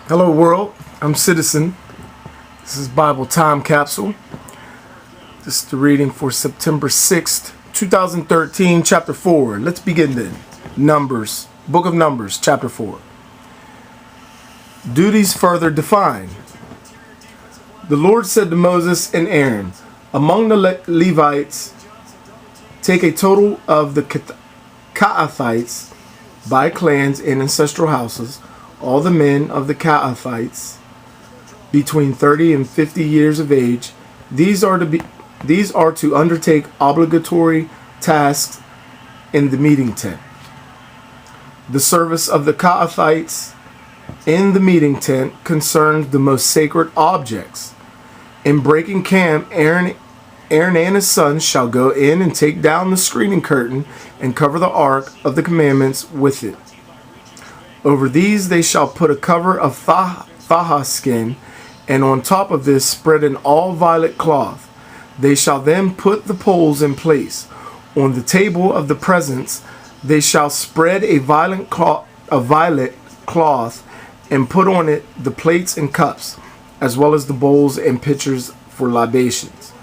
Hello world, I'm Citizen. This is Bible Time Capsule. This is the reading for September 6th, 2013, chapter 4. Let's begin then. Numbers, Book of Numbers, chapter 4. Duties further defined. The Lord said to Moses and Aaron, among the Levites, take a total of the Caathites by clans and ancestral houses, all the men of the Caathites between 30 and 50 years of age. These are to undertake obligatory tasks in the meeting tent. The service of the Caathites in the meeting tent concerns the most sacred objects. In breaking camp, Aaron and his sons shall go in and take down the screening curtain and cover the ark of the commandments with it. Over these they shall put a cover of thaha skin, and on top of this spread an all-violet cloth. They shall then put the poles in place. On the table of the presence they shall spread a violet cloth and put on it the plates and cups, as well as the bowls and pitchers for libations.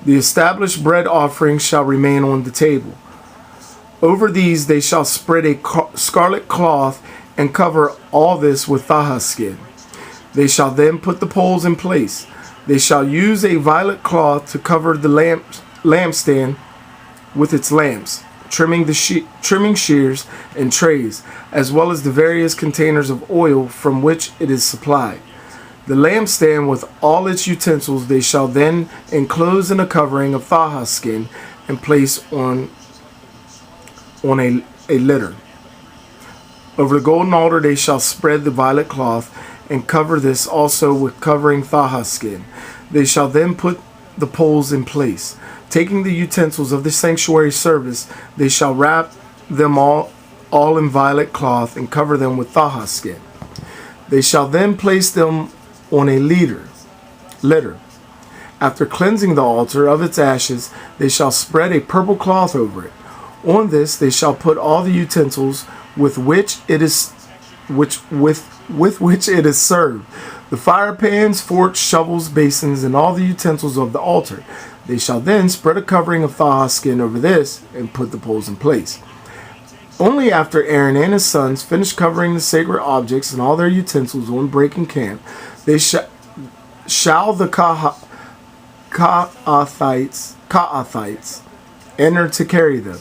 The established bread offering shall remain on the table. Over these they shall spread a scarlet cloth and cover all this with thaha skin. They shall then put the poles in place. They shall use a violet cloth to cover the lampstand with its lamps, trimming shears and trays, as well as the various containers of oil from which it is supplied. The lampstand with all its utensils they shall then enclose in a covering of thaha skin and place on a litter. Over the golden altar they shall spread the violet cloth and cover this also with covering thaha skin. They shall then put the poles in place. Taking the utensils of the sanctuary service, they shall wrap them all in violet cloth and cover them with thaha skin. They shall then place them on a litter. After cleansing the altar of its ashes, they shall spread a purple cloth over it. On this they shall put all the utensils with which it is served, the fire pans, forks, shovels, basins, and all the utensils of the altar. They shall then spread a covering of thaha skin over this and put the poles in place. Only after Aaron and his sons finish covering the sacred objects and all their utensils on breaking camp, they shall the Caathites enter to carry them.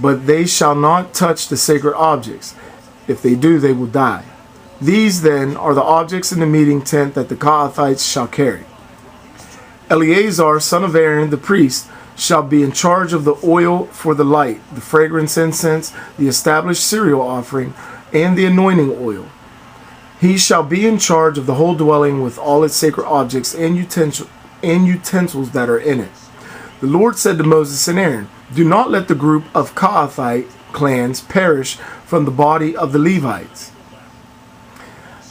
But they shall not touch the sacred objects. If they do, they will die. These then are the objects in the meeting tent that the Caathites shall carry. Eleazar, son of Aaron, the priest, shall be in charge of the oil for the light, the fragrance incense, the established cereal offering, and the anointing oil. He shall be in charge of the whole dwelling with all its sacred objects and utensils that are in it. The Lord said to Moses and Aaron, do not let the group of Caatite clans perish from the body of the Levites,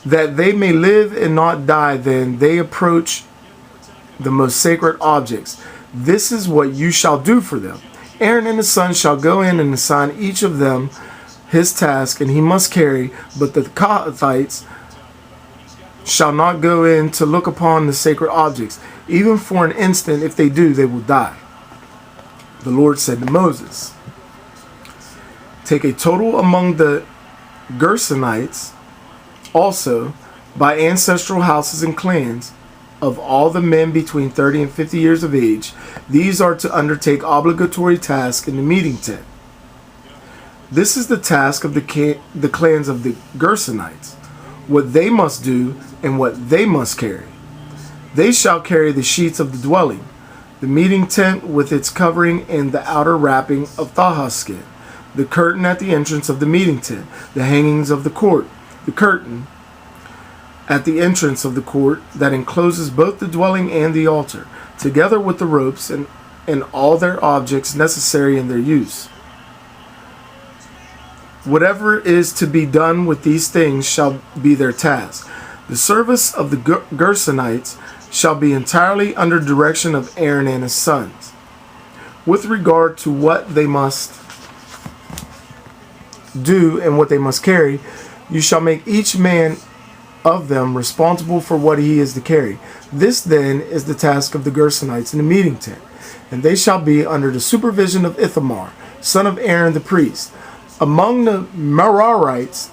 that they may live and not die then they approach the most sacred objects. This is what you shall do for them. Aaron and his sons shall go in and assign each of them his task, and he must carry, but the Caathites shall not go in to look upon the sacred objects. Even for an instant, if they do, they will die. The Lord said to Moses, take a total among the Gersonites also by ancestral houses and clans of all the men between 30 and 50 years of age. These are to undertake obligatory tasks in the meeting tent. This is the task of the clans of the Gersonites, what they must do and what they must carry. They shall carry the sheets of the dwelling, the meeting tent with its covering and the outer wrapping of thaha skin, the curtain at the entrance of the meeting tent, the hangings of the court, the curtain at the entrance of the court that encloses both the dwelling and the altar, together with the ropes and all their objects necessary in their use. Whatever is to be done with these things shall be their task. The service of the Gersonites shall be entirely under direction of Aaron and his sons. With regard to what they must do and what they must carry, you shall make each man of them responsible for what he is to carry. This then is the task of the Gersonites in the meeting tent. And they shall be under the supervision of Ithamar, son of Aaron the priest. Among the Merarites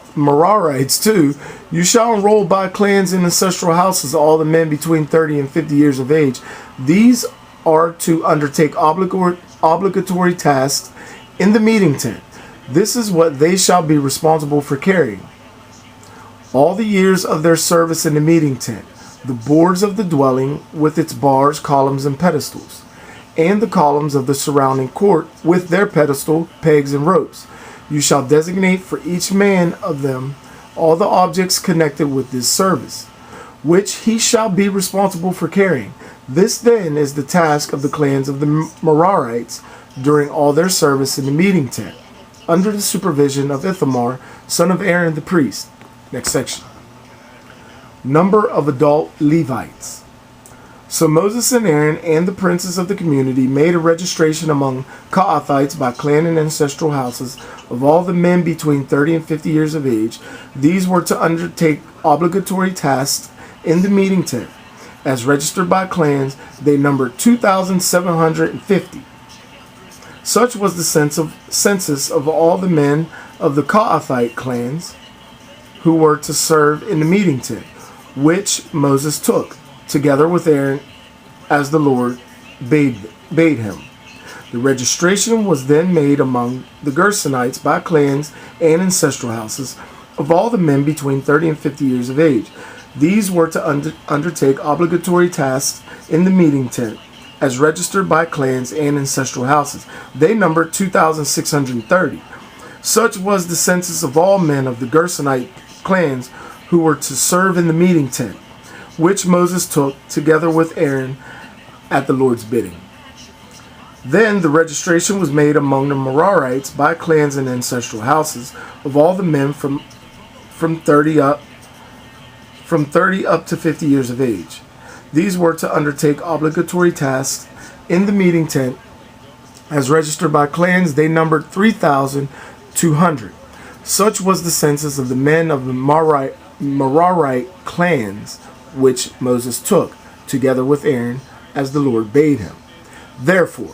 too, you shall enroll by clans and ancestral houses all the men between 30 and 50 years of age. These are to undertake obligatory tasks in the meeting tent. This is what they shall be responsible for carrying. All the years of their service in the meeting tent, the boards of the dwelling with its bars, columns, and pedestals, and the columns of the surrounding court with their pedestal, pegs, and ropes. You shall designate for each man of them all the objects connected with this service, which he shall be responsible for carrying. This then is the task of the clans of the Merarites during all their service in the meeting tent, under the supervision of Ithamar, son of Aaron the priest. Next section. Number of adult Levites. So Moses and Aaron and the princes of the community made a registration among Caathites by clan and ancestral houses of all the men between 30 and 50 years of age. These were to undertake obligatory tasks in the meeting tent. As registered by clans, they numbered 2,750. Such was the census of all the men of the Caathites clans who were to serve in the meeting tent, which Moses took, together with Aaron, as the Lord bade him. The registration was then made among the Gersonites by clans and ancestral houses of all the men between 30 and 50 years of age. These were to undertake obligatory tasks in the meeting tent, as registered by clans and ancestral houses. They numbered 2,630. Such was the census of all men of the Gersonite clans who were to serve in the meeting tent, which Moses took together with Aaron at the Lord's bidding. Then the registration was made among the Merarites by clans and ancestral houses of all the men from 30 up to 50 years of age. These were to undertake obligatory tasks in the meeting tent. As registered by clans, they numbered 3,200. Such was the census of the men of the Merarite clans, which Moses took, together with Aaron, as the Lord bade him. Therefore,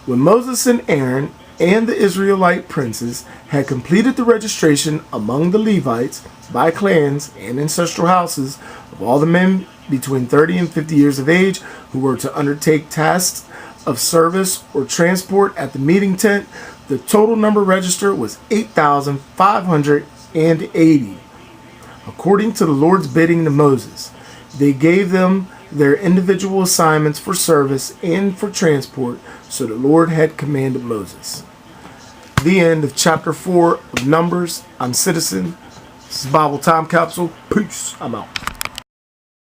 when Moses and Aaron and the Israelite princes had completed the registration among the Levites by clans and ancestral houses of all the men between 30 and 50 years of age who were to undertake tasks of service or transport at the meeting tent, the total number registered was 8,580. According to the Lord's bidding to Moses, they gave them their individual assignments for service and for transport, so the Lord had commanded Moses. The end of chapter 4 of Numbers. I'm Citizen. This is Bible Time Capsule. Peace. I'm out.